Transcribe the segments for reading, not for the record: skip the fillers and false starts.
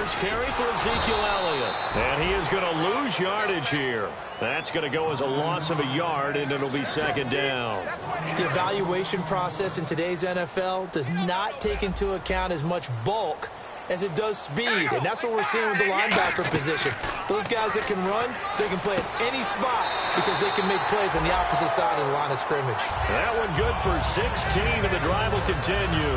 first carry for Ezekiel Elliott. And he is going to lose yardage here. That's going to go as a loss of a yard, and it'll be second down. The evaluation process in today's NFL does not take into account as much bulk as it does speed, and that's what we're seeing with the linebacker position. Those guys that can run, they can play at any spot because they can make plays on the opposite side of the line of scrimmage. That one good for 16, and the drive will continue.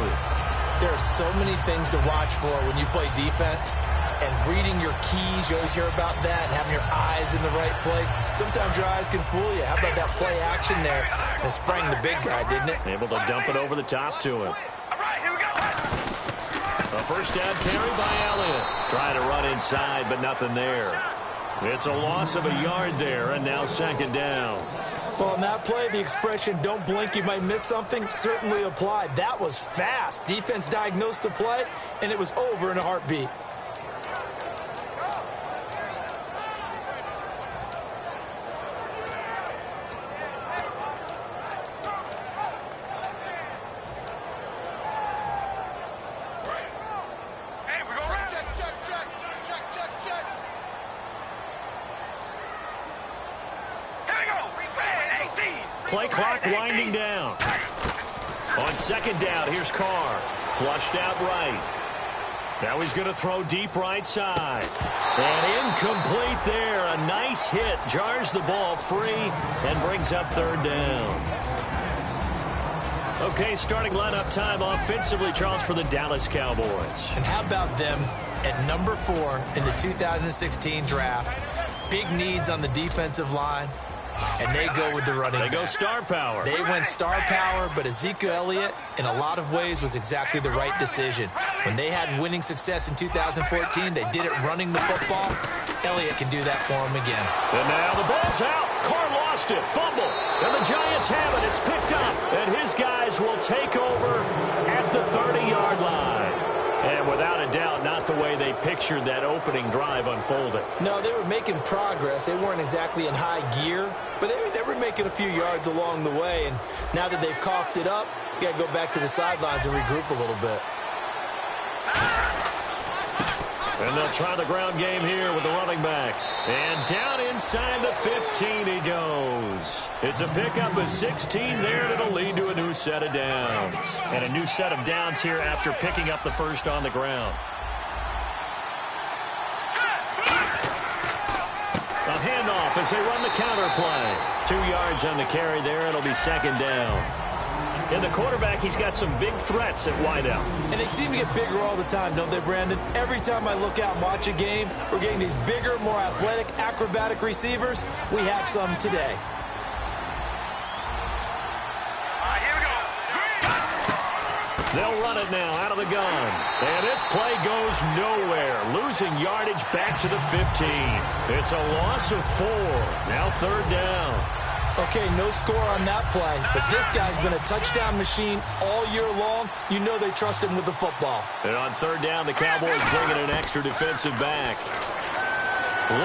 There are so many things to watch for when you play defense, and reading your keys, you always hear about that, and having your eyes in the right place. Sometimes your eyes can fool you. How about that play action there? And it sprang the big guy, didn't it? Able to dump it over the top to him. All right, here we go. A first down carry by Elliott. Trying to run inside, but nothing there. It's a loss of a yard there, and now second down. Well, on that play, the expression, don't blink, you might miss something, certainly applied. That was fast. Defense diagnosed the play, and it was over in a heartbeat. Play clock winding down. On second down, here's Carr. Flushed out right. Now he's going to throw deep right side. And incomplete there. A nice hit. Jars the ball free and brings up third down. Okay, starting lineup time offensively, Charles, for the Dallas Cowboys. And how about them at number 4 in the 2016 draft? Big needs on the defensive line. And they go with the running back. They go star power. They went star power, but Ezekiel Elliott, in a lot of ways, was exactly the right decision. When they had winning success in 2014, they did it running the football. Elliott can do that for them again. And now the ball's out. Carr lost it. Fumble. And the Giants have it. It's picked up. And his guys will take over at the 30-yard line. And without a doubt, not the way they pictured that opening drive unfolding. No, they were making progress. They weren't exactly in high gear, but they were making a few yards along the way. And now that they've coughed it up, you got to go back to the sidelines and regroup a little bit. And they'll try the ground game here with the running back. And down inside the 15 he goes. It's a pickup of 16 there, and it'll lead to a new set of downs. And a new set of downs here after picking up the first on the ground. A handoff as they run the counter play. 2 yards on the carry there. It'll be second down. And the quarterback, he's got some big threats at wideout. And they seem to get bigger all the time, don't they, Brandon? Every time I look out and watch a game, we're getting these bigger, more athletic, acrobatic receivers. We have some today. Here we go. They'll run it now out of the gun. And this play goes nowhere. Losing yardage back to the 15. It's a loss of 4. Now third down. Okay, no score on that play, but this guy's been a touchdown machine all year long. You know they trust him with the football. And on third down, the Cowboys bringing an extra defensive back.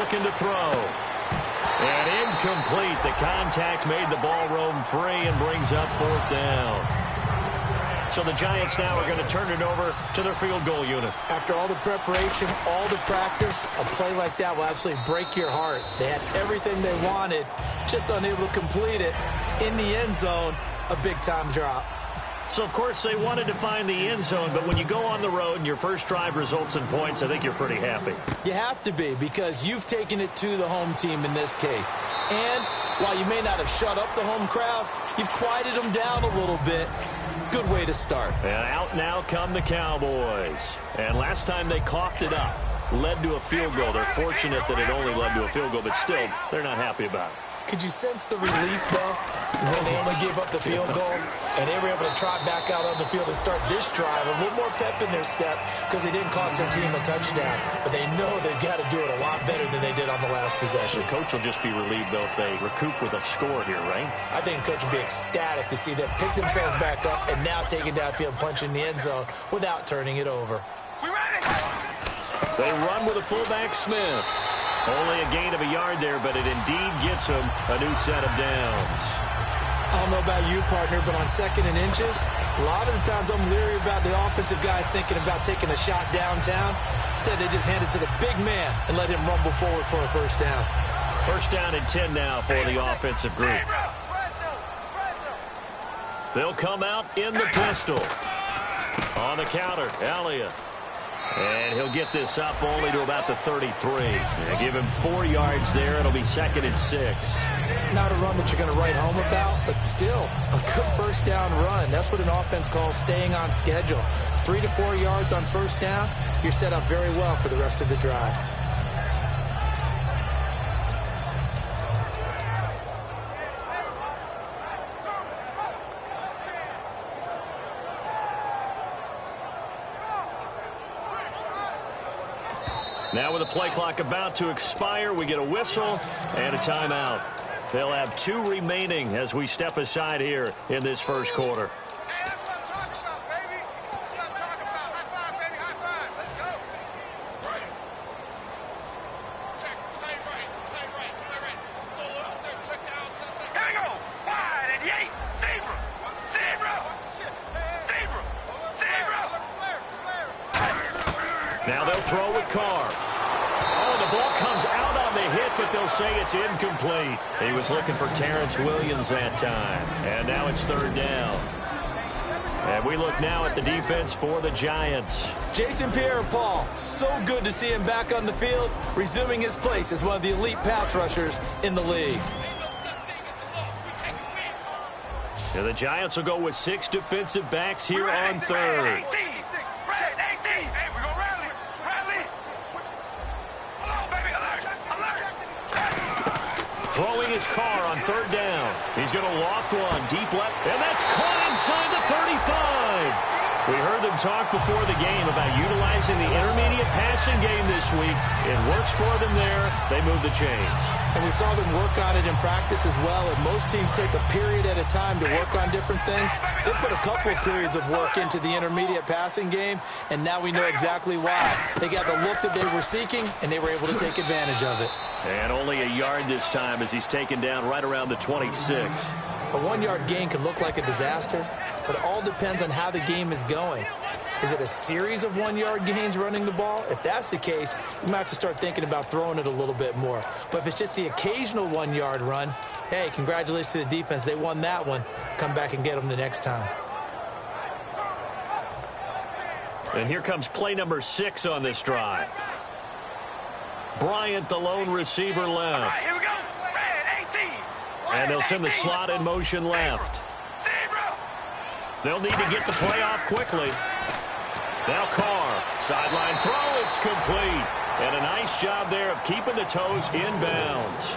Looking to throw. And incomplete. The contact made the ball roam free and brings up fourth down. So the Giants now are going to turn it over to their field goal unit. After all the preparation, all the practice, a play like that will absolutely break your heart. They had everything they wanted, just unable to complete it. In the end zone, a big-time drop. So, of course, they wanted to find the end zone, but when you go on the road and your first drive results in points, I think you're pretty happy. You have to be, because you've taken it to the home team in this case. And while you may not have shut up the home crowd, you've quieted them down a little bit. Good way to start. And out now come the Cowboys. And last time they coughed it up, led to a field goal. They're fortunate that it only led to a field goal, but still, they're not happy about it. Could you sense the relief, though, when they only gave up the field goal and they were able to trot back out on the field and start this drive? A little more pep in their step because they didn't cost their team a touchdown. But they know they've got to do it a lot better than they did on the last possession. The coach will just be relieved, though, if they recoup with a score here, right? I think the coach will be ecstatic to see them pick themselves back up and now take it downfield, punch in the end zone without turning it over. We ready? They run with a fullback, Smith. Only a gain of a yard there, but it indeed gets them a new set of downs. I don't know about you, partner, but on 2nd and inches, a lot of the times I'm leery about the offensive guys thinking about taking a shot downtown. Instead, they just hand it to the big man and let him rumble forward for a first down. First down and 10 now for the offensive group. They'll come out in the pistol. On the counter, Elliott. And he'll get this up only to about the 33. They give him 4 yards there. It'll be 2nd and 6. Not a run that you're going to write home about, but still a good first down run. That's what an offense calls staying on schedule. 3 to 4 yards on first down, you're set up very well for the rest of the drive. Now with the play clock about to expire, we get a whistle and a timeout. They'll have 2 remaining as we step aside here in this first quarter. Hey, that's what I'm talking about, baby. That's what I'm talking about. High five, baby. High five. Let's go. Right. Check. Stay right. Stay right. Stay right. Pull up there. Check out. Here we go. Wide and yay. Zebra. Zebra. Zebra. Zebra. Now they'll throw with Carr. Oh, the ball comes out on the hit, but they'll say it's incomplete. He was looking for Terrence Williams that time. And now it's 3rd down. And we look now at the defense for the Giants. Jason Pierre-Paul, so good to see him back on the field, resuming his place as one of the elite pass rushers in the league. And the Giants will go with 6 defensive backs here on 3rd. Throwing his Carr on 3rd down. He's going to loft one deep left, and that's caught inside the 35. We heard them talk before the game about utilizing the intermediate passing game this week. It works for them there. They move the chains. And we saw them work on it in practice as well, and most teams take a period at a time to work on different things. They put a couple of periods of work into the intermediate passing game, and now we know exactly why. They got the look that they were seeking, and they were able to take advantage of it. And only a yard this time as he's taken down right around the 26. A 1-yard gain can look like a disaster, but it all depends on how the game is going. Is it a series of 1-yard gains running the ball? If that's the case, you might have to start thinking about throwing it a little bit more. But if it's just the occasional 1-yard run, hey, congratulations to the defense. They won that one. Come back and get them the next time. And here comes play number 6 on this drive. Bryant, the lone receiver, left. Here we go. Red 18. And they'll send the slot in motion left. They'll need to get the play off quickly. Now Carr, sideline throw, it's complete. And a nice job there of keeping the toes in bounds.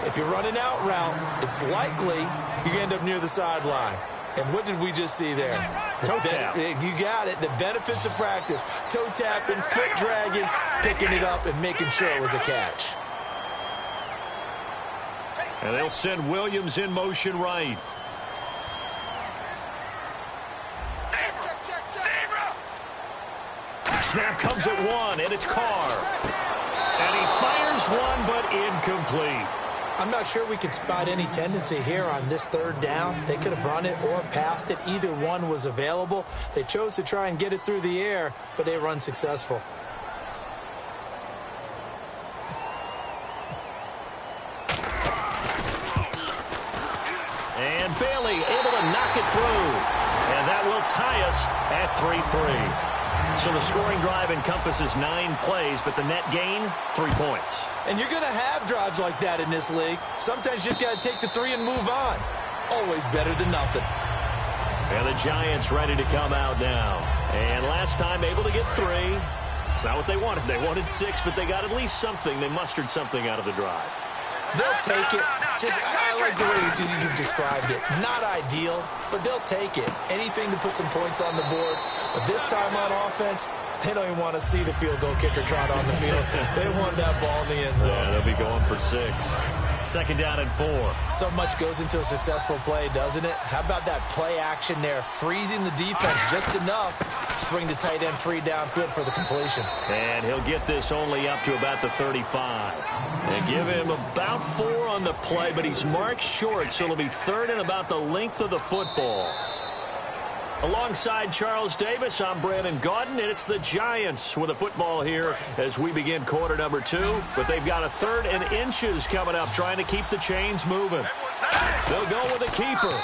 If you're running out route, it's likely you're going to end up near the sideline. And what did we just see there? Toe tap. You got it. The benefits of practice. Toe tapping, foot dragging, picking it up, and making sure it was a catch. And they'll send Williams in motion right. Snap comes at 1, and it's Carr. And he fires one, but incomplete. I'm not sure we could spot any tendency here on this 3rd down. They could have run it or passed it. Either one was available. They chose to try and get it through the air, but they were unsuccessful. And Bailey able to knock it through. And that will tie us at 3-3. So the scoring drive encompasses 9 plays, but the net gain, 3 points. And you're going to have drives like that in this league. Sometimes you just got to take the 3 and move on. Always better than nothing. And the Giants ready to come out now. And last time able to get 3. It's not what they wanted. They wanted 6, but they got at least something. They mustered something out of the drive. They'll take it. I like the way you described it. Not ideal, but they'll take it. Anything to put some points on the board. But this time on offense, They don't even want to see the field goal kicker trot on the field. They want that ball in the end zone. Yeah, they'll be going for 6. 2nd down and 4. So much goes into a successful play, doesn't it? How about that play action there? Freezing the defense just enough to bring the tight end free downfield for the completion. And he'll get this only up to about the 35. And give him about 4 on the play, but he's marked short, so it'll be 3rd and about the length of the football. Alongside Charles Davis, I'm Brandon Gaudin, and it's the Giants with the football here as we begin quarter number 2. But they've got a 3rd and inches coming up, trying to keep the chains moving. They'll go with a keeper.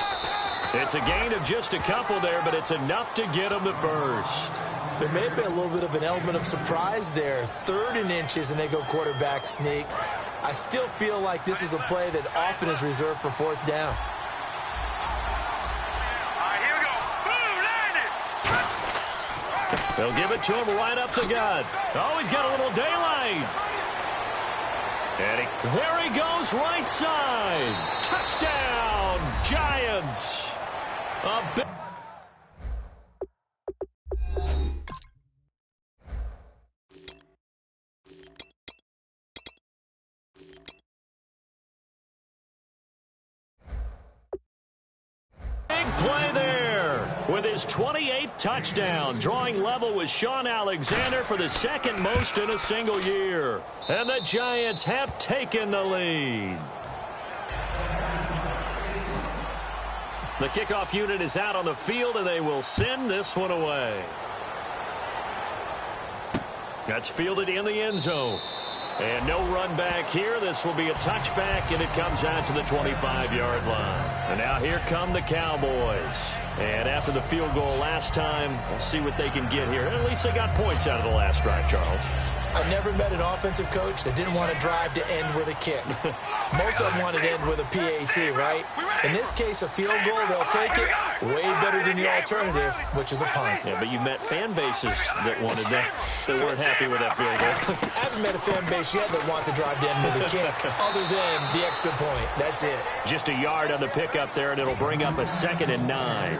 It's a gain of just a couple there, but it's enough to get them the first. There may have been a little bit of an element of surprise there. 3rd and inches, and they go quarterback sneak. I still feel like this is a play that often is reserved for 4th down. They'll give it to him right up the gut. Oh, he's got a little daylight. And there he goes, right side. Touchdown, Giants. A big play there with his 28th touchdown, drawing level with Sean Alexander for the 2nd most in a single year. And the Giants have taken the lead. The kickoff unit is out on the field, and they will send this one away. That's fielded in the end zone. And no run back here. This will be a touchback, and it comes out to the 25-yard line. And now here come the Cowboys. And after the field goal last time, we'll see what they can get here. At least they got points out of the last drive, Charles. I've never met an offensive coach that didn't want to drive to end with a kick. Most of them want to end with a PAT, right? In this case, a field goal, they'll take it. Way better than the alternative, which is a punt. Yeah, but you met fan bases that wanted that, that weren't happy with that field goal. I haven't met a fan base yet that wants to drive to end with a kick, other than the extra point. That's it. Just a yard on the pickup there, and it'll bring up a 2nd and 9.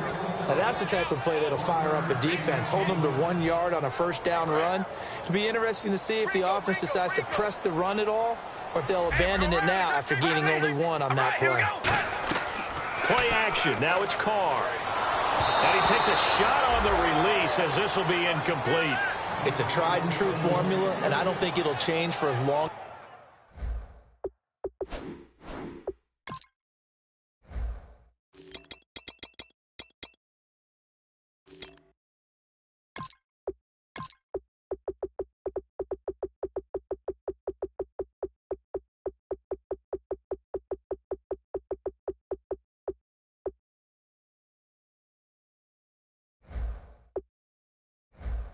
Now, that's the type of play that'll fire up a defense. Hold them to 1 yard on a 1st down run. It'll be interesting to see if the offense decides to press the run at all, or if they'll abandon it now after gaining only 1 on that play. Play action. Now it's Carr. And he takes a shot on the release as this will be incomplete. It's a tried and true formula, and I don't think it'll change for as long.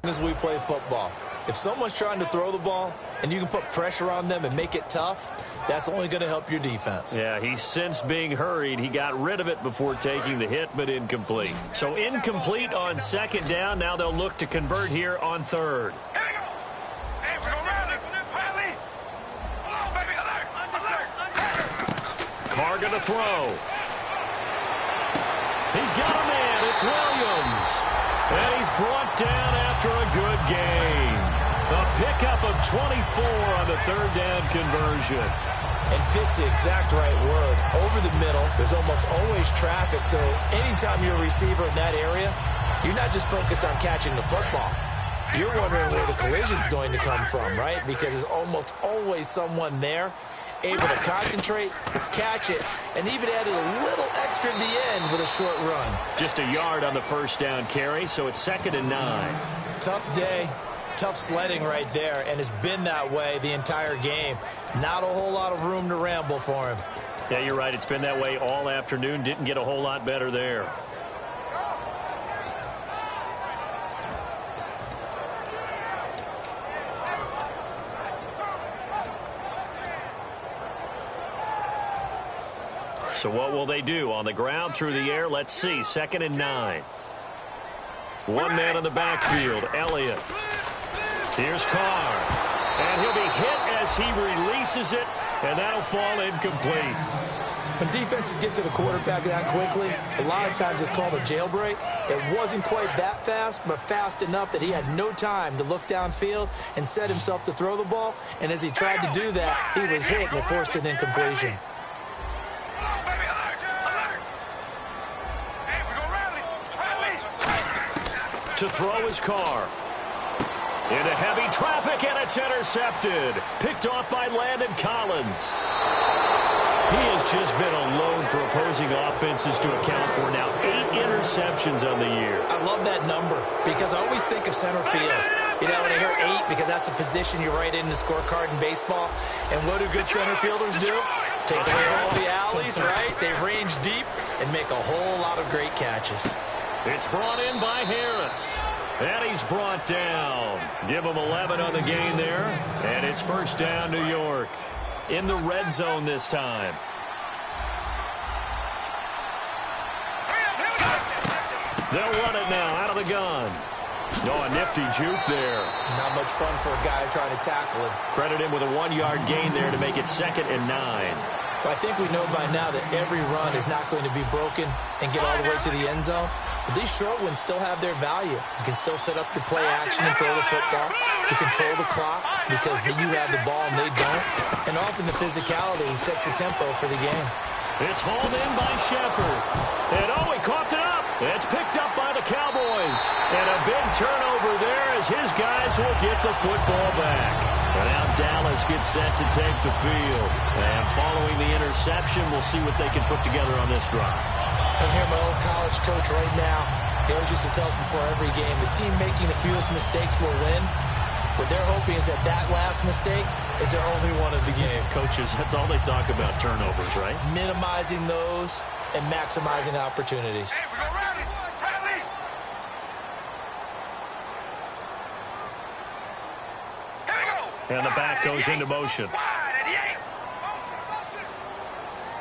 As we play football, if someone's trying to throw the ball and you can put pressure on them and make it tough, that's only going to help your defense. Yeah, he's since being hurried. He got rid of it before taking the hit, but incomplete. So incomplete on 2nd down. Now they'll look to convert here on 3rd. Here we go. Hey, we're going around it. Riley. Hello, baby. Alert. Carr going to throw. He's got a man. It's Williams. And he's brought down after a good gain. A pickup of 24 on the 3rd down conversion. And fits the exact right word. Over the middle, there's almost always traffic, so anytime you're a receiver in that area, you're not just focused on catching the football. You're wondering where the collision's going to come from, right? Because there's almost always someone there able to concentrate, catch it, and even added a little extra at the end with a short run. Just a yard on the 1st down carry, so it's 2nd and 9. Tough day, tough sledding right there, and it's been that way the entire game. Not a whole lot of room to ramble for him. Yeah, you're right. It's been that way all afternoon. Didn't get a whole lot better there. So what will they do? On the ground, through the air, let's see. 2nd and 9. One man on the backfield, Elliott. Here's Carr. And he'll be hit as he releases it And that'll fall incomplete. When defenses get to the quarterback that quickly, a lot of times it's called a jailbreak. It wasn't quite that fast, but fast enough that he had no time to look downfield and set himself to throw the ball. And as he tried to do that, he was hit and it forced an incompletion. To throw his car. Into heavy traffic, and it's intercepted. Picked off by Landon Collins. He has just been alone for opposing offenses to account for now 8 interceptions on the year. I love that number because I always think of center field. You know, when I hear 8, because that's the position you write in the scorecard in baseball. And what do good center fielders do? Take away all the alleys, right? They range deep and make a whole lot of great catches. It's brought in by Harris. And he's brought down. Give him 11 on the gain there. And it's first down, New York. In the red zone this time. They'll run it now out of the gun. Oh, a nifty juke there. Not much fun for a guy trying to tackle him. Credit him with a 1-yard gain there to make it 2nd and 9. Well, I think we know by now that every run is not going to be broken and get all the way to the end zone. But these short ones still have their value. You can still set up your play action and throw the football. You control the clock because you have the ball and they don't. And often the physicality sets the tempo for the game. It's hauled in by Shepard. And oh, he coughed it up. It's picked up by the Cowboys. And a big turnover there as his guys will get the football back. And now Dallas gets set to take the field. And following the interception, we'll see what they can put together on this drive. I hear my old college coach right now. He always used to tell us before every game, the team making the fewest mistakes will win. What they're hoping is that that last mistake is their only one of the game. Coaches, that's all they talk about, turnovers, right? Minimizing those and maximizing opportunities. And the back goes into motion.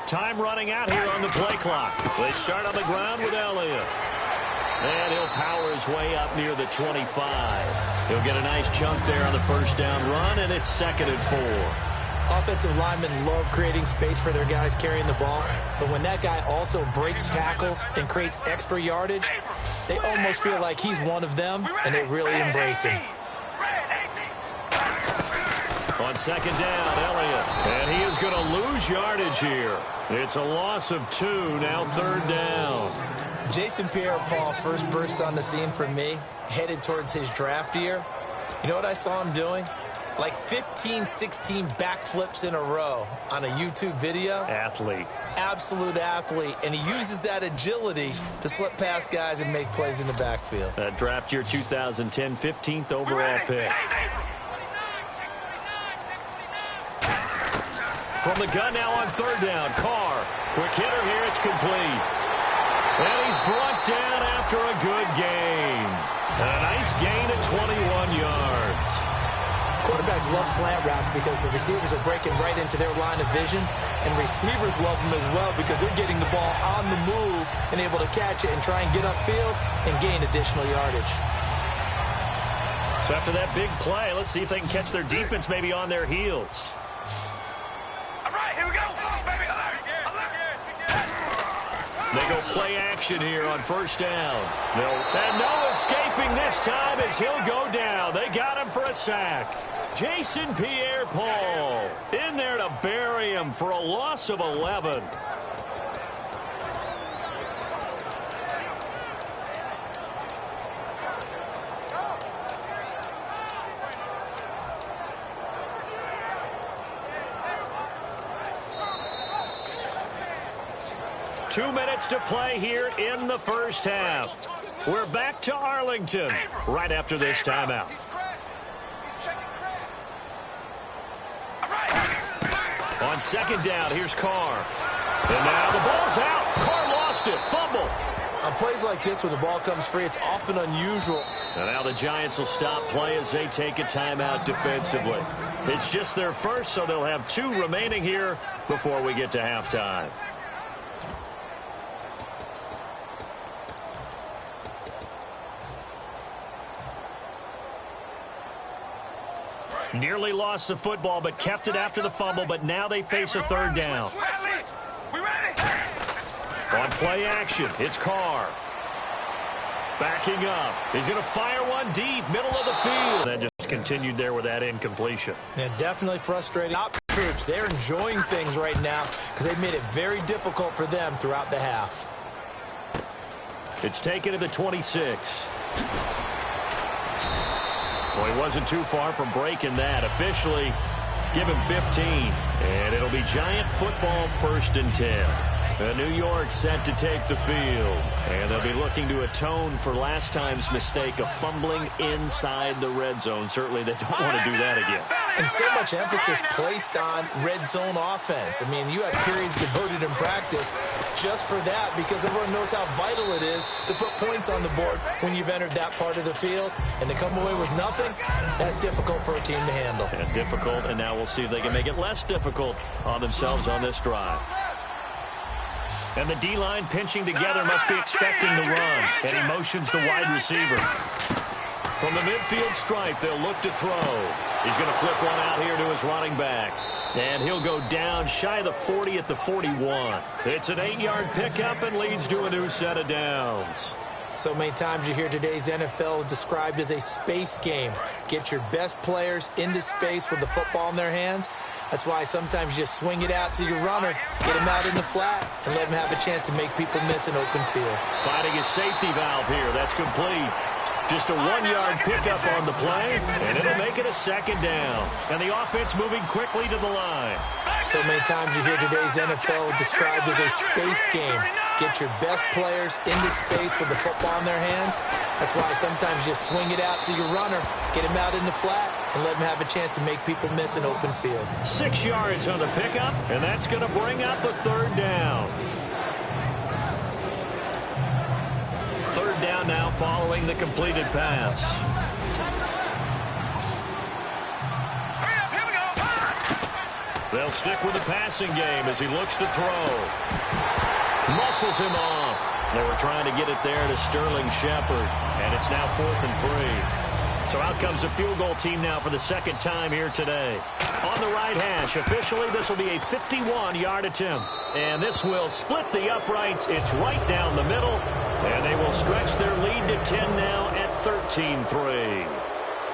Time running out here on the play clock. They start on the ground with Elliott. And he'll power his way up near the 25. He'll get a nice chunk there on the first down run, and it's 2nd and 4. Offensive linemen love creating space for their guys carrying the ball, but when that guy also breaks tackles and creates extra yardage, they almost feel like he's one of them, and they really embrace him. On 2nd down, Elliott. And he is going to lose yardage here. It's a loss of 2, now 3rd down. Jason Pierre-Paul first burst on the scene for me, headed towards his draft year. You know what I saw him doing? Like 15, 16 backflips in a row on a YouTube video. Athlete. Absolute athlete. And he uses that agility to slip past guys and make plays in the backfield. That draft year 2010, 15th overall pick. From the gun now on 3rd down. Carr. Quick hitter here. It's complete. And he's brought down after a good gain. And a nice gain at 21 yards. Quarterbacks love slant routes because the receivers are breaking right into their line of vision. And receivers love them as well because they're getting the ball on the move and able to catch it and try and get upfield and gain additional yardage. So after that big play, let's see if they can catch their defense maybe on their heels. They go play action here on 1st down. And no escaping this time as he'll go down. They got him for a sack. Jason Pierre-Paul in there to bury him for a loss of 11. Two minutes to play here in the first half. We're back to Arlington right after this timeout. On 2nd down, here's Carr. And now the ball's out. Carr lost it. Fumble. On plays like this, when the ball comes free, it's often unusual. And now the Giants will stop play as they take a timeout defensively. It's just their first, so they'll have 2 remaining here before we get to halftime. Nearly lost the football, but kept it after the fumble, but now they face a third down. We ready? On play action, it's Carr. Backing up. He's going to fire one deep, middle of the field. And just continued there with that incompletion. And definitely frustrating. Troops, they're enjoying things right now because they've made it very difficult for them throughout the half. It's taken to the 26. Well, he wasn't too far from breaking that. Officially, give him 15. And it'll be Giant football 1st and 10. New York set to take the field. And they'll be looking to atone for last time's mistake of fumbling inside the red zone. Certainly they don't want to do that again. And so much emphasis placed on red zone offense. I mean, you have periods devoted in practice just for that because everyone knows how vital it is to put points on the board when you've entered that part of the field. And to come away with nothing, that's difficult for a team to handle. And difficult, and now we'll see if they can make it less difficult on themselves on this drive. And the D-line pinching together must be expecting the run. And he motions the wide receiver. From the midfield stripe, they'll look to throw. He's going to flip one out here to his running back. And he'll go down shy of the 40 at the 41. It's an 8-yard pickup and leads to a new set of downs. So many times you hear today's NFL described as a space game. Get your best players into space with the football in their hands. That's why sometimes you just swing it out to your runner, get him out in the flat, and let him have a chance to make people miss an open field. Finding his safety valve here. That's complete. Just a 1-yard pickup on the play, and it'll make it a 2nd down. And the offense moving quickly to the line. So many times you hear today's NFL described as a space game. Get your best players into space with the football in their hands. That's why sometimes you swing it out to your runner, get him out in the flat, and let him have a chance to make people miss an open field. 6 yards on the pickup, and that's going to bring up a 3rd down. 3rd down now following the completed pass. They'll stick with the passing game as he looks to throw. Muscles him off. They were trying to get it there to Sterling Shepard, and it's now 4th and 3. So out comes the field goal team now for the 2nd time here today. On the right hash, officially this will be a 51-yard attempt. And this will split the uprights. It's right down the middle, and they will stretch their lead to 10 now at 13-3.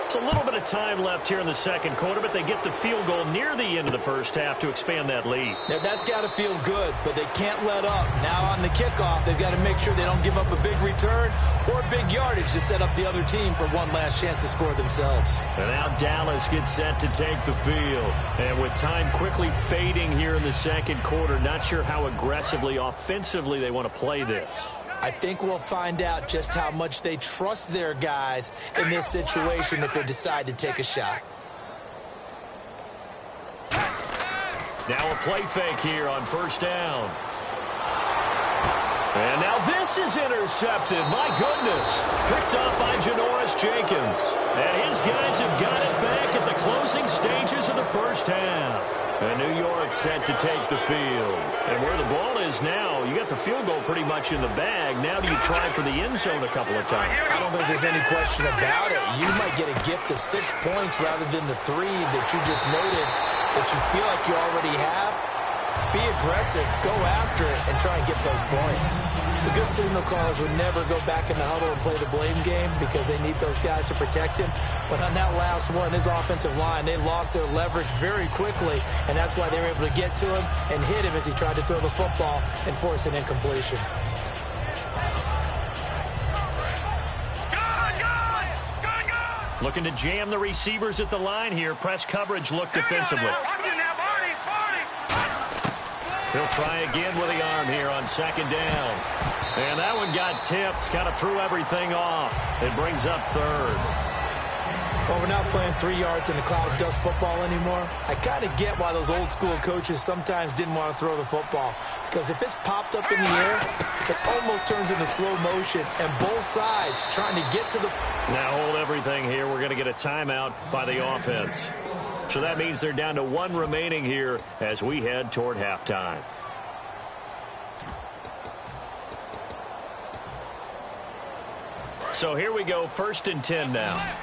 It's a little bit of time left here in the 2nd quarter, but they get the field goal near the end of the 1st half to expand that lead. Now, that's got to feel good, but they can't let up. Now on the kickoff, they've got to make sure they don't give up a big return or big yardage to set up the other team for one last chance to score themselves. And now Dallas gets set to take the field. And with time quickly fading here in the 2nd quarter, not sure how aggressively, offensively they want to play this. I think we'll find out just how much they trust their guys in this situation if they decide to take a shot. Now a play fake here on 1st down. And now this is intercepted. My goodness. Picked up by Janoris Jenkins. And his guys have got it back at the closing stages of the 1st half. And New York set to take the field. And where the ball is now, you got the field goal pretty much in the bag. Now do you try for the end zone a couple of times? I don't think there's any question about it. You might get a gift of 6 points rather than the 3 that you just noted that you feel like you already have. Be aggressive, go after it, and try and get those points. The good signal callers would never go back in the huddle and play the blame game because they need those guys to protect him. But on that last one, his offensive line, they lost their leverage very quickly, and that's why they were able to get to him and hit him as he tried to throw the football and force an incompletion. Looking to jam the receivers at the line here. Press coverage look defensively. He'll try again with the arm here on 2nd down. And that one got tipped. Kind of threw everything off. It brings up 3rd. Well, we're not playing 3 yards in a cloud of dust football anymore. I kind of get why those old school coaches sometimes didn't want to throw the football. Because if it's popped up in the air, it almost turns into slow motion. And both sides trying to get to the... Now hold everything here. We're going to get a timeout by the offense. So that means they're down to 1 remaining here as we head toward halftime. So here we go, 1st and 10 now.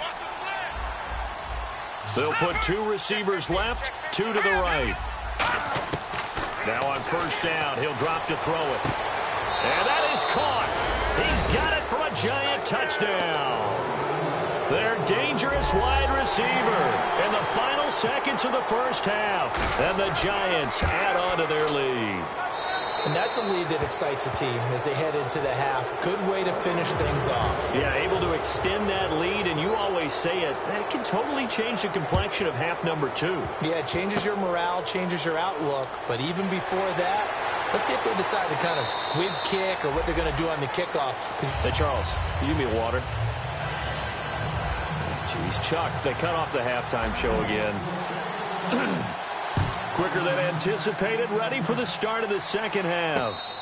They'll put 2 receivers left, 2 to the right. Now on first down, he'll drop to throw it. And that is caught. He's got it for a giant touchdown. Their dangerous wide receiver in the final seconds of the first half. And the Giants add on to their lead. And that's a lead that excites a team as they head into the half. Good way to finish things off. Yeah, able to extend that lead, and you always say it, that can totally change the complexion of half number 2. Yeah, it changes your morale, changes your outlook. But even before that, let's see if they decide to kind of squib kick or what they're going to do on the kickoff. Hey, Charles, you give me water. Jeez, Chuck, they cut off the halftime show again. Quicker than anticipated, ready for the start of the second half.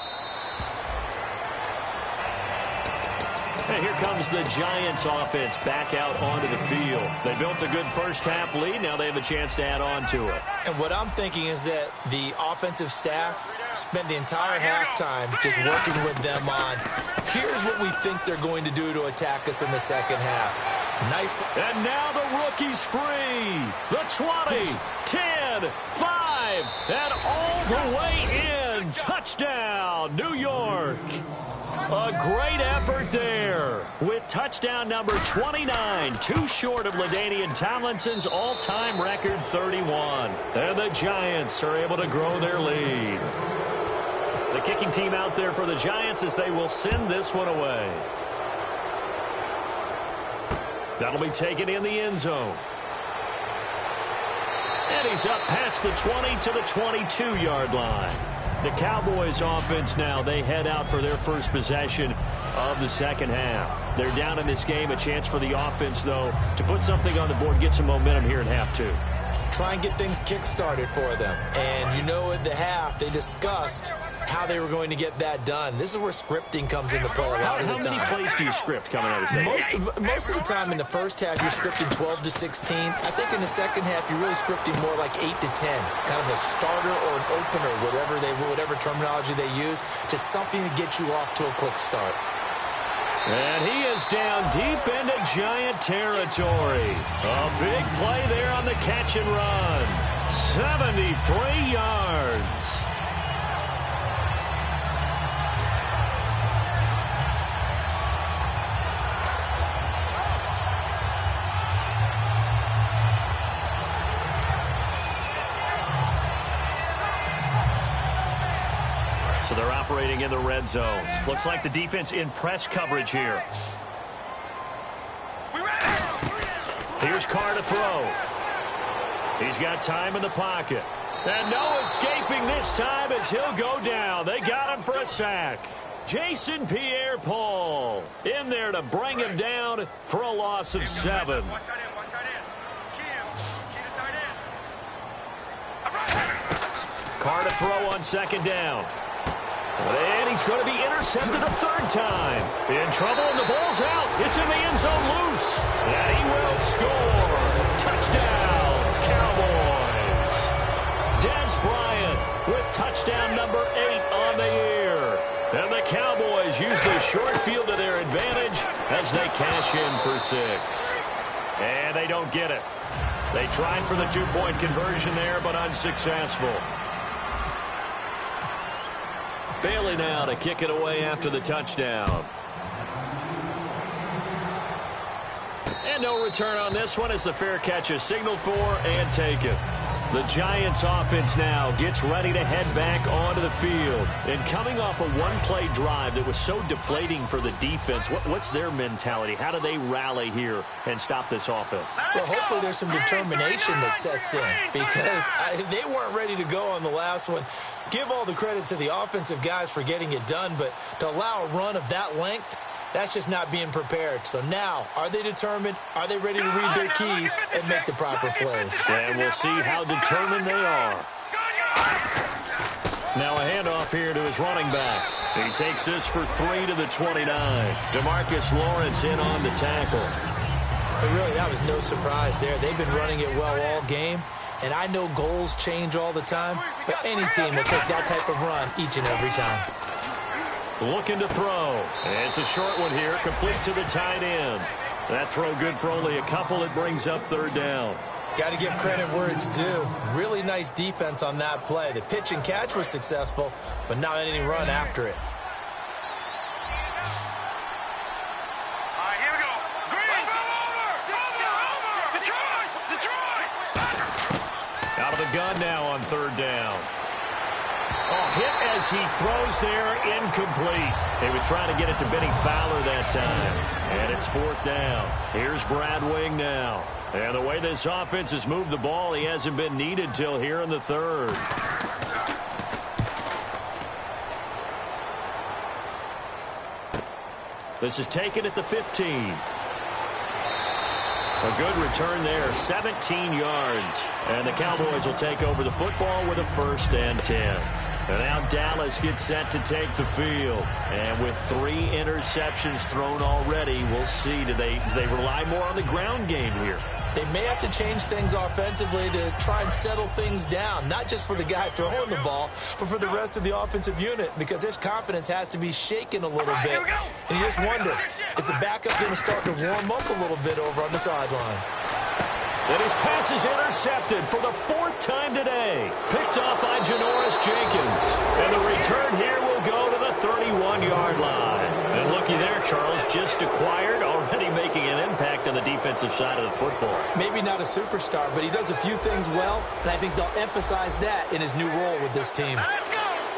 And here comes the Giants offense back out onto the field. They built a good first half lead. Now they have a chance to add on to it. And what I'm thinking is that the offensive staff spent the entire halftime just working with them on, here's what we think they're going to do to attack us in the second half. Nice. And now the rookie's free. The 20, 10, 5, and all the way in. Touchdown, New York. A great effort there with touchdown number 29, too short of LaDainian Tomlinson's all-time record 31. And the Giants are able to grow their lead. The kicking team out there for the Giants as they will send this one away. That'll be taken in the end zone. And he's up past the 20 to the 22-yard line. The Cowboys offense now, they head out for their first possession of the second half. They're down in this game. A chance for the offense, though, to put something on the board, get some momentum here in half 2. Try and get things kick-started for them. And you know at the half, they discussed how they were going to get that done. This is where scripting comes into play a lot of the time. How many plays do you script coming out of the second? Most of the time in the first half, you're scripting 12 to 16. I think in the second half, you're really scripting more like 8 to 10. Kind of a starter or an opener, whatever terminology they use. Just something to get you off to a quick start. And he is down deep into Giant territory. A big play there on the catch and run. 73 yards. So they're operating in the red zone. Looks like the defense in press coverage here. Here's Carr to throw. He's got time in the pocket. And no escaping this time as he'll go down. They got him for a sack. Jason Pierre-Paul in there to bring him down for a loss of 7. Carr to throw on second down. And he's going to be intercepted a third time. In trouble, and the ball's out. It's in the end zone loose. And he will score. Touchdown, Cowboys. Dez Bryant with touchdown number 8 on the year. And the Cowboys use the short field to their advantage as they cash in for 6. And they don't get it. They tried for the 2-point conversion there, but unsuccessful. Bailey now to kick it away after the touchdown. And no return on this one as the fair catch is signaled for and taken. The Giants offense now gets ready to head back onto the field. And coming off a one-play drive that was so deflating for the defense, what's their mentality? How do they rally here and stop this offense? Well, hopefully there's some determination that sets in because they weren't ready to go on the last one. Give all the credit to the offensive guys for getting it done, but to allow a run of that length, that's just not being prepared. So now, are they determined? Are they ready to read their keys and make the proper plays? And we'll see how determined they are. Now a handoff here to his running back. He takes this for 3 to the 29. DeMarcus Lawrence in on the tackle. But really, that was no surprise there. They've been running it well all game. And I know goals change all the time, but any team will take that type of run each and every time. Looking to throw. And it's a short one here, complete to the tight end. That throw good for only a couple. It brings up third down. Got to give credit where it's due. Really nice defense on that play. The pitch and catch was successful, but not any run after it. All right, here we go. Green. Detroit. Out of the gun now on third down. Oh, hit as he throws there, incomplete. He was trying to get it to Benny Fowler that time. And it's fourth down. Here's Brad Wing now. And the way this offense has moved the ball, he hasn't been needed till here in the third. This is taken at the 15. A good return there, 17 yards. And the Cowboys will take over the football with a 1st and 10. And now Dallas gets set to take the field. And with 3 interceptions thrown already, we'll see. Do they rely more on the ground game here? They may have to change things offensively to try and settle things down, not just for the guy throwing the ball, but for the rest of the offensive unit, because his confidence has to be shaken a little bit. And you just wonder, is the backup going to start to warm up a little bit over on the sideline? And his pass is intercepted for the 4th time today. Picked off by Janoris Jenkins. And the return here will go to the 31-yard line. And looky there, Charles, just acquired, already making an impact on the defensive side of the football. Maybe not a superstar, but he does a few things well, and I think they'll emphasize that in his new role with this team. Let's go.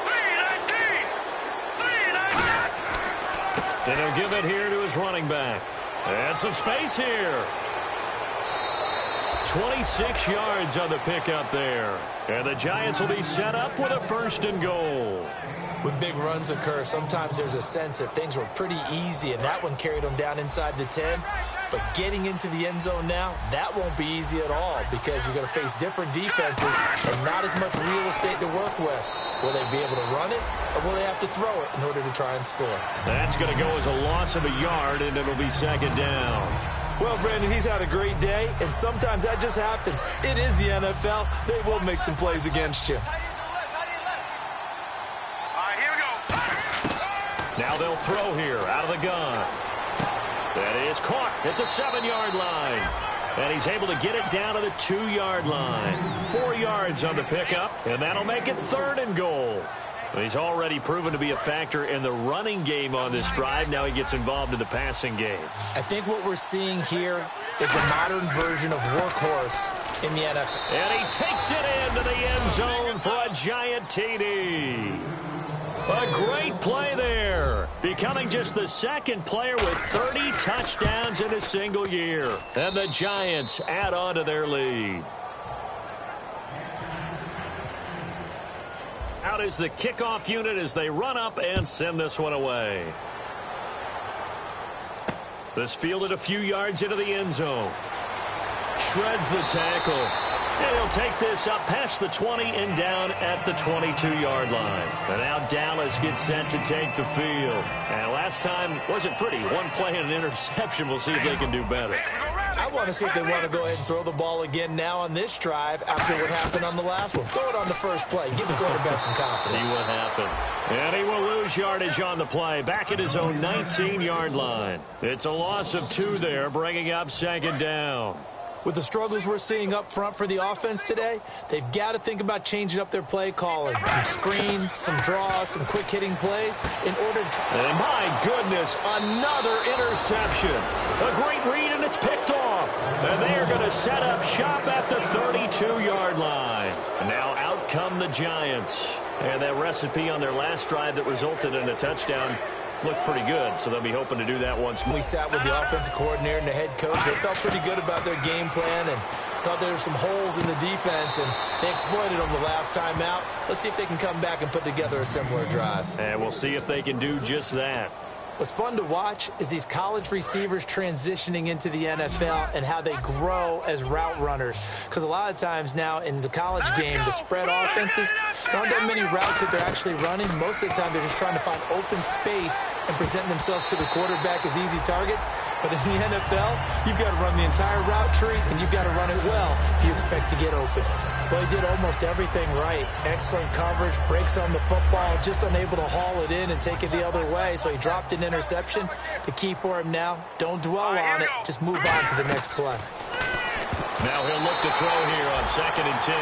3-19. 3-19. And he'll give it here to his running back. And some space here. 26 yards on the pickup there. And the Giants will be set up with a 1st and goal. When big runs occur, sometimes there's a sense that things were pretty easy, and that one carried them down inside the 10. But getting into the end zone now, that won't be easy at all, because you're going to face different defenses and not as much real estate to work with. Will they be able to run it, or will they have to throw it in order to try and score? That's going to go as a loss of a yard, and it'll be 2nd down. Well, Brandon, he's had a great day, and sometimes that just happens. It is the NFL. They will make some plays against you. All right, here we go. Now they'll throw here out of the gun. That is caught at the 7-yard line. And he's able to get it down to the 2-yard line. 4 yards on the pickup, and that'll make it 3rd and goal. He's already proven to be a factor in the running game on this drive. Now he gets involved in the passing game. I think what we're seeing here is the modern version of workhorse in the NFL. And he takes it into the end zone for a giant TD. A great play there, becoming just the 2nd player with 30 touchdowns in a single year. And the Giants add on to their lead. Out is the kickoff unit as they run up and send this one away. This fielded a few yards into the end zone. Shreds the tackle. And he'll take this up past the 20 and down at the 22-yard line. And now Dallas gets set to take the field. And last time wasn't pretty. One play and an interception. We'll see if they can do better. I want to see if they want to go ahead and throw the ball again now on this drive after what happened on the last one. Throw it on the first play. Give the quarterback some confidence. See what happens. And he will lose yardage on the play. Back at his own 19-yard line. It's a loss of 2 there, bringing up 2nd down. With the struggles we're seeing up front for the offense today, they've got to think about changing up their play calling. Some screens, some draws, some quick-hitting plays in order to... And my goodness, another interception. A great read, and it's picked off. And they are going to set up shop at the 32-yard line. And now out come the Giants. And that recipe on their last drive that resulted in a touchdown looked pretty good, so they'll be hoping to do that once more. We sat with the offensive coordinator and the head coach. They felt pretty good about their game plan and thought there were some holes in the defense, and they exploited them the last time out. Let's see if they can come back and put together a similar drive. And we'll see if they can do just that. What's fun to watch is these college receivers transitioning into the NFL and how they grow as route runners. Because a lot of times now in the college game, the spread offenses, there aren't that many routes that they're actually running. Most of the time, they're just trying to find open space and present themselves to the quarterback as easy targets. But in the NFL, you've got to run the entire route tree, and you've got to run it well if you expect to get open. Well, he did almost everything right. Excellent coverage, breaks on the football, just unable to haul it in and take it the other way, so he dropped an interception. The key for him now, don't dwell on it, just move on to the next play. Now he'll look to throw here on 2nd and 10.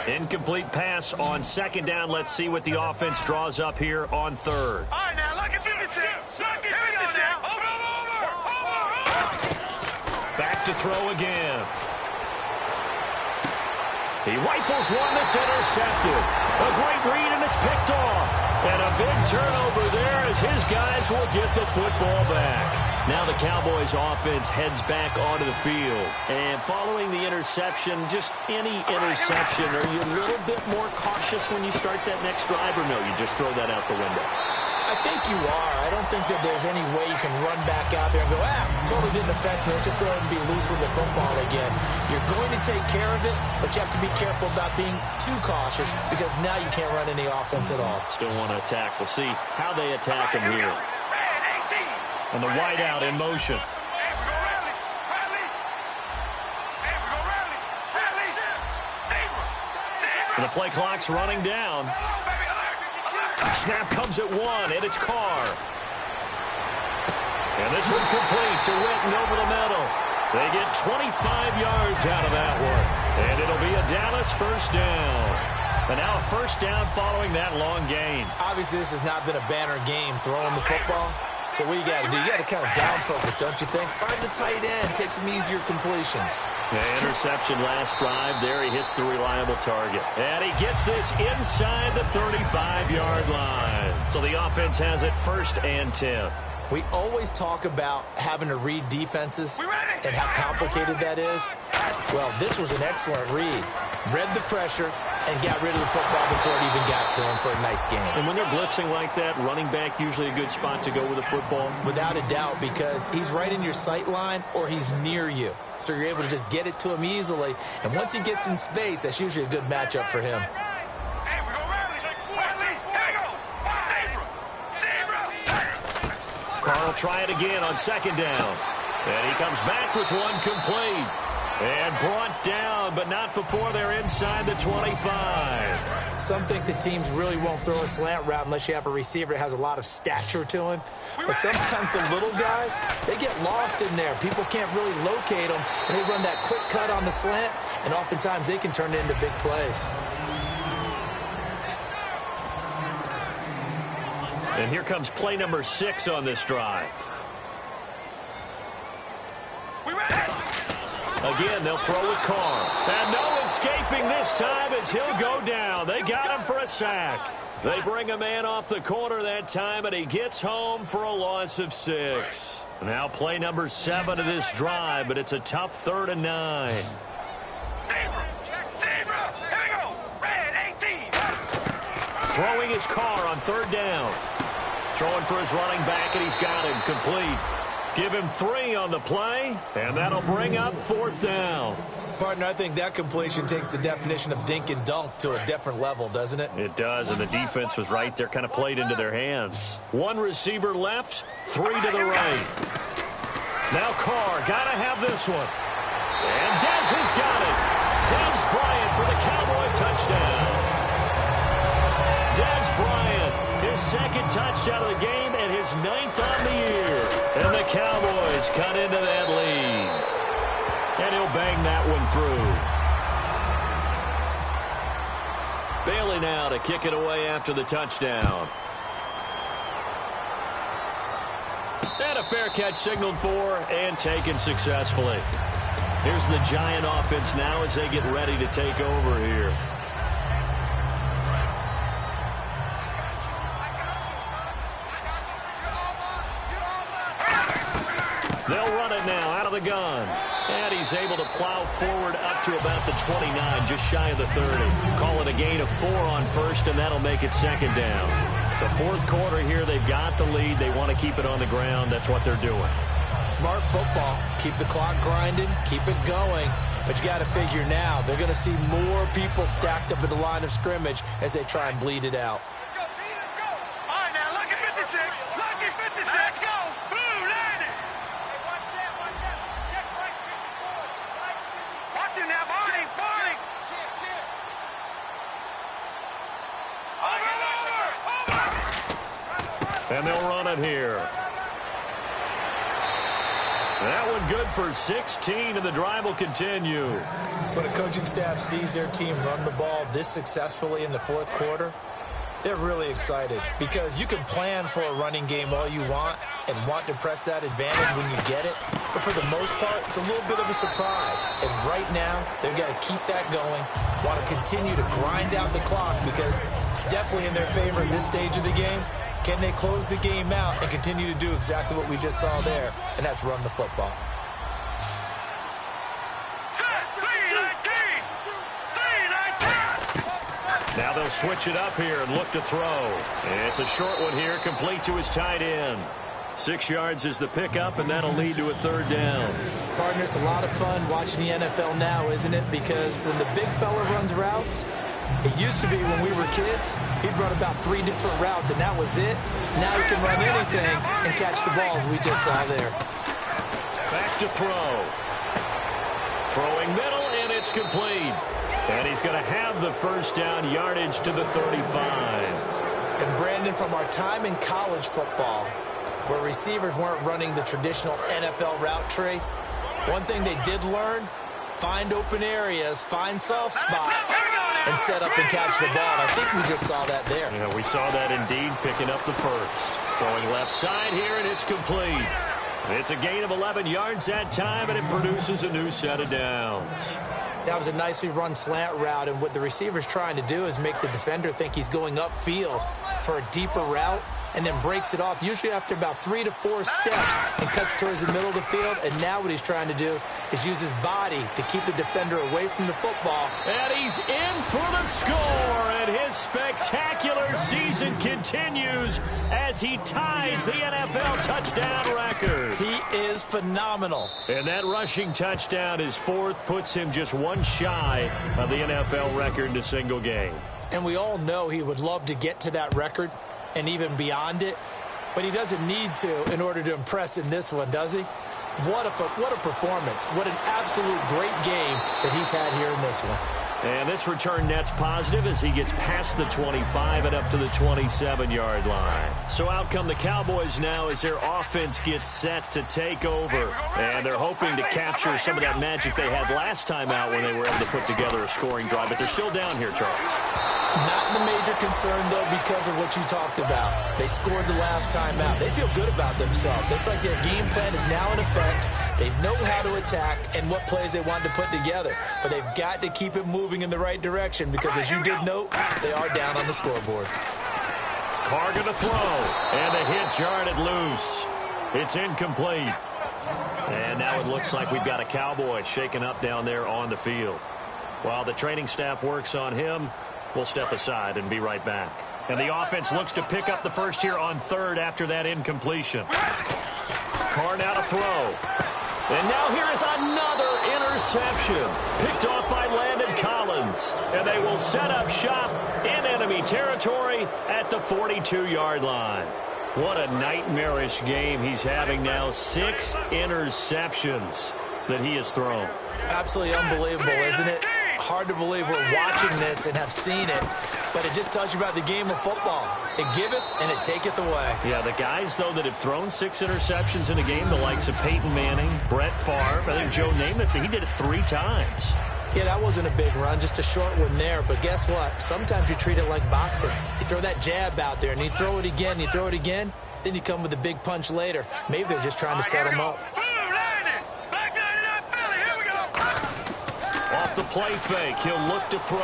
Incomplete pass on 2nd down. Let's see what the offense draws up here on 3rd. All right, now, look at 56. Look at 56. Back to throw again. He rifles one that's intercepted. A great read, and it's picked off. And a big turnover there as his guys will get the football back. Now the Cowboys offense heads back onto the field. And following the interception, just any interception, are you a little bit more cautious when you start that next drive, or no, you just throw that out the window? I think you are. I don't think that there's any way you can run back out there and go, totally didn't affect me. Let's just go ahead and be loose with the football again. You're going to take care of it, but you have to be careful about being too cautious because now you can't run any offense at all. Still want to attack. We'll see how they attack him here. And the wideout in motion. And the play clock's running down. Snap comes at 1, and it's Carr. And this one complete to Witten over the middle. They get 25 yards out of that one. And it'll be a Dallas first down. And now a first down following that long gain. Obviously, this has not been a banner game throwing the football. So what you got to do, you got to kind of down focus, don't you think? Find the tight end, take some easier completions. The interception last drive. There he hits the reliable target. And he gets this inside the 35-yard line. So the offense has it 1st and 10. We always talk about having to read defenses and how complicated that is. Well, this was an excellent read. Read the pressure and got rid of the football before it even got to him for a nice game. And when they're blitzing like that, running back usually a good spot to go with the football? Without a doubt, because he's right in your sight line or he's near you. So you're able to just get it to him easily. And once he gets in space, that's usually a good matchup for him. Carr will try it again on 2nd down. And he comes back with one complete. And brought down, but not before they're inside the 25. Some think the teams really won't throw a slant route unless you have a receiver that has a lot of stature to him. But sometimes the little guys, they get lost in there. People can't really locate them, and they run that quick cut on the slant, and oftentimes they can turn it into big plays. And here comes play number 6 on this drive. Again, they'll throw with Carr. And no escaping this time as he'll go down. They got him for a sack. They bring a man off the corner that time, and he gets home for a loss of 6. Now play number 7 of this drive, but it's a tough 3rd and 9. Throwing his Carr on 3rd down. Throwing for his running back, and he's got him complete. Give him 3 on the play, and that'll bring up 4th down. Partner, I think that completion takes the definition of dink and dunk to a different level, doesn't it? It does, and the defense was right there, kind of played into their hands. 1 receiver left, 3 to the right. Now Carr, got to have this one. And Dez has got it. Dez Bryant for the Cowboy touchdown. Dez Bryant, his 2nd touchdown of the game and his 9th on the year. And the Cowboys cut into that lead. And he'll bang that one through. Bailey now to kick it away after the touchdown. And a fair catch signaled for and taken successfully. Here's the Giant offense now as they get ready to take over here. They'll run it now out of the gun. And he's able to plow forward up to about the 29, just shy of the 30. Call it a gain of 4 on 1st, and that'll make it 2nd down. The 4th quarter here, they've got the lead. They want to keep it on the ground. That's what they're doing. Smart football. Keep the clock grinding. Keep it going. But you got to figure now, they're going to see more people stacked up at the line of scrimmage as they try and bleed it out. Let's go, let's go. All right, now And they'll run it here. That one good for 16, and the drive will continue. When a coaching staff sees their team run the ball this successfully in the fourth quarter, they're really excited because you can plan for a running game all you want and want to press that advantage when you get it. But for the most part, it's a little bit of a surprise. And right now, they've got to keep that going, want to continue to grind out the clock because it's definitely in their favor at this stage of the game. Can they close the game out and continue to do exactly what we just saw there, and that's run the football? Now they'll switch it up here and look to throw. It's a short one here, complete to his tight end. 6 yards is the pickup, and that'll lead to a third down. Partner, it's a lot of fun watching the NFL now, isn't it? Because when the big fella runs routes, it used to be when we were kids, he'd run about 3 different routes, and that was it. Now he can run anything and catch the balls we just saw there. Back to throw. Throwing middle, and it's complete. And he's going to have the first down, yardage to the 35. And Brandon, from our time in college football, where receivers weren't running the traditional NFL route tree, one thing they did learn, find open areas, find soft spots, and set up and catch the ball. I think we just saw that there. Yeah, we saw that indeed, picking up the first. Throwing left side here, and it's complete. It's a gain of 11 yards that time, and it produces a new set of downs. That was a nicely run slant route, and what the receiver's trying to do is make the defender think he's going upfield for a deeper route, and then breaks it off, usually after about 3 to 4 steps, and cuts towards the middle of the field. And now what he's trying to do is use his body to keep the defender away from the football. And he's in for the score, and his spectacular season continues as he ties the NFL touchdown record. He is phenomenal. And that rushing touchdown, his 4th, puts him just 1 shy of the NFL record in a single game. And we all know he would love to get to that record and even beyond it, but he doesn't need to in order to impress in this one, does he? What a performance. What an absolute great game that he's had here in this one. And this return net's positive as he gets past the 25 and up to the 27-yard line. So out come the Cowboys now as their offense gets set to take over. And they're hoping to capture some of that magic they had last time out when they were able to put together a scoring drive. But they're still down here, Charles. Not the major concern, though, because of what you talked about. They scored the last time out. They feel good about themselves. They feel like their game plan is now in effect. They know how to attack and what plays they want to put together. But they've got to keep it moving in the right direction because, as you did note, they are down on the scoreboard. Carr going to throw, and the hit jarred it loose. It's incomplete. And now it looks like we've got a Cowboy shaken up down there on the field. While the training staff works on him, we'll step aside and be right back. And the offense looks to pick up the first here on 3rd after that incompletion. Carr now to throw. And now here is another interception. Picked off by Landon Collins. And they will set up shop in enemy territory at the 42-yard line. What a nightmarish game he's having now. 6 interceptions that he has thrown. Absolutely unbelievable, isn't it? Hard to believe we're watching this and have seen it, but it just tells you about the game of football. It giveth and it taketh away. Yeah, the guys, though, that have thrown 6 interceptions in a game, the likes of Peyton Manning, Brett Favre, I think Joe Namath, he did it 3 times. Yeah, that wasn't a big run, just a short one there. But guess what? Sometimes you treat it like boxing. You throw that jab out there, and you throw it again, you throw it again, then you come with a big punch later. Maybe they're just trying to set him up. Off the play fake, he'll look to throw.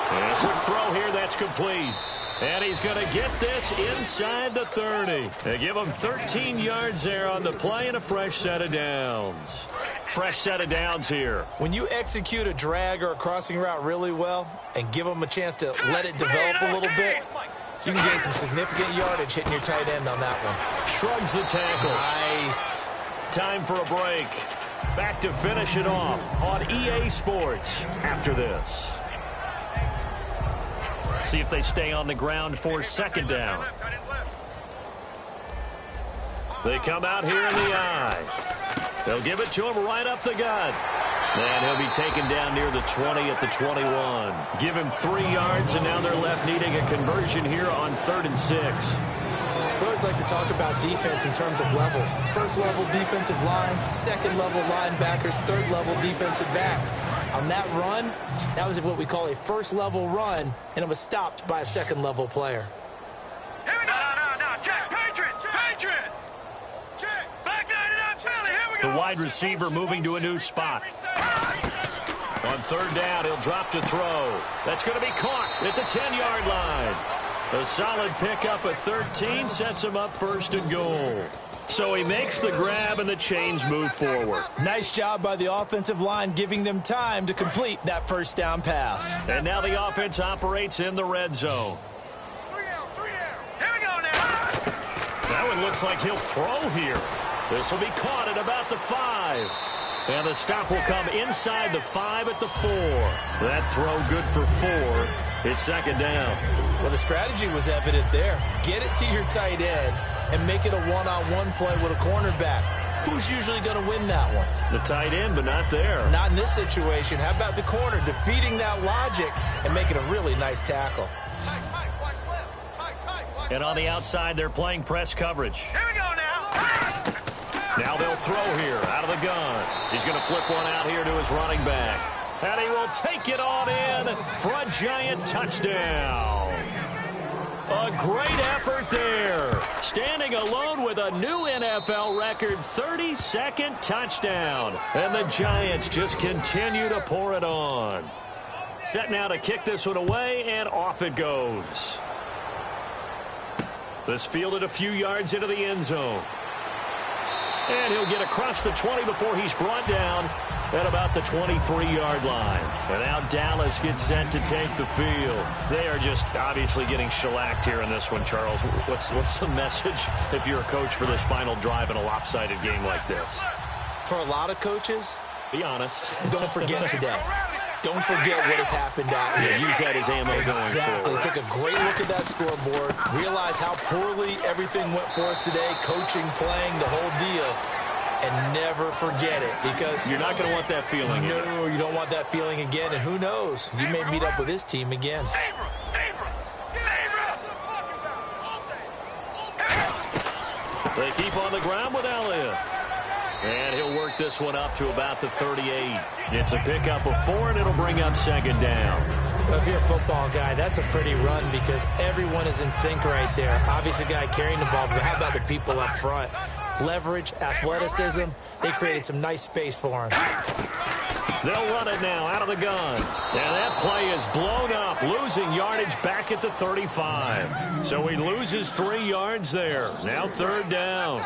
And a quick throw here, that's complete. And he's going to get this inside the 30. They give him 13 yards there on the play and a fresh set of downs. Fresh set of downs here. When you execute a drag or a crossing route really well and give them a chance to let it develop a little bit, you can gain some significant yardage hitting your tight end on that one. Shrugs the tackle. Nice. Time for a break. Back to finish it off on EA Sports after this. See if they stay on the ground for 2nd down. They come out here in the eye. They'll give it to him right up the gut. And he'll be taken down near the 20 at the 21. Give him 3 yards, and now they're left needing a conversion here on 3rd and 6. always like to talk about defense in terms of levels. First level defensive line, second level linebackers, third level defensive backs. On that run, that was what we call a first level run, and it was stopped by a second level player. Here we go. No. Check. Patriot. Check. Back 99 Philly. Here we go. The wide receiver moving to a new spot. On third down, he'll drop to throw. That's going to be caught at the 10-yard line. A solid pickup at 13 sets him up first and goal. So he makes the grab and the chains move forward. Nice job by the offensive line giving them time to complete that first down pass. And now the offense operates in the red zone. 3 down. Here we go now. That one looks like he'll throw here. This will be caught at about the 5. And the stop will come inside the 5 at the 4. That throw good for 4. It's second down. Well, the strategy was evident there. Get it to your tight end and make it a one-on-one play with a cornerback. Who's usually going to win that one? The tight end, but not there. Not in this situation. How about the corner defeating that logic and making a really nice tackle? Tight. Watch left. Tight. And on the outside, they're playing press coverage. Here we go now. Now they'll throw here out of the gun. He's going to flip one out here to his running back. And he will take it on in for a giant touchdown. A great effort there. Standing alone with a new NFL record 32nd touchdown. And the Giants just continue to pour it on. Set now to kick this one away, and off it goes. This fielded a few yards into the end zone. And he'll get across the 20 before he's brought down at about the 23-yard line. And now Dallas gets set to take the field. They are just obviously getting shellacked here in this one, Charles. What's the message if you're a coach for this final drive in a lopsided game like this? For a lot of coaches, be honest. Don't forget today. Don't forget what has happened out here. Use that as ammo going forward. Take a great look at that scoreboard. Realize how poorly everything went for us today. Coaching, playing, the whole deal. And never forget it, because you're not going to want that feeling again. No, you don't want that feeling again. And who knows? You may meet up with this team again. They keep on the ground with Elliott. And he'll work this one up to about the 38. It's a pickup of 4, and it'll bring up second down. Well, if you're a football guy, that's a pretty run because everyone is in sync right there. Obviously, the guy carrying the ball, but how about the people up front? Leverage, athleticism, they created some nice space for him. They'll run it now out of the gun. And that play is blown up, losing yardage back at the 35. So he loses 3 yards there. Now third down.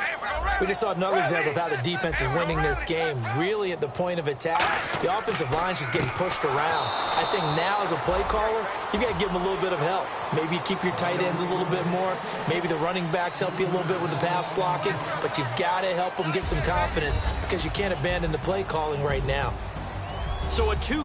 We just saw another example of how the defense is winning this game. Really at the point of attack, the offensive line's just getting pushed around. I think now as a play caller, you got to give them a little bit of help. Maybe you keep your tight ends a little bit more. Maybe the running backs help you a little bit with the pass blocking. But you've got to help them get some confidence because you can't abandon the play calling right now. So a 2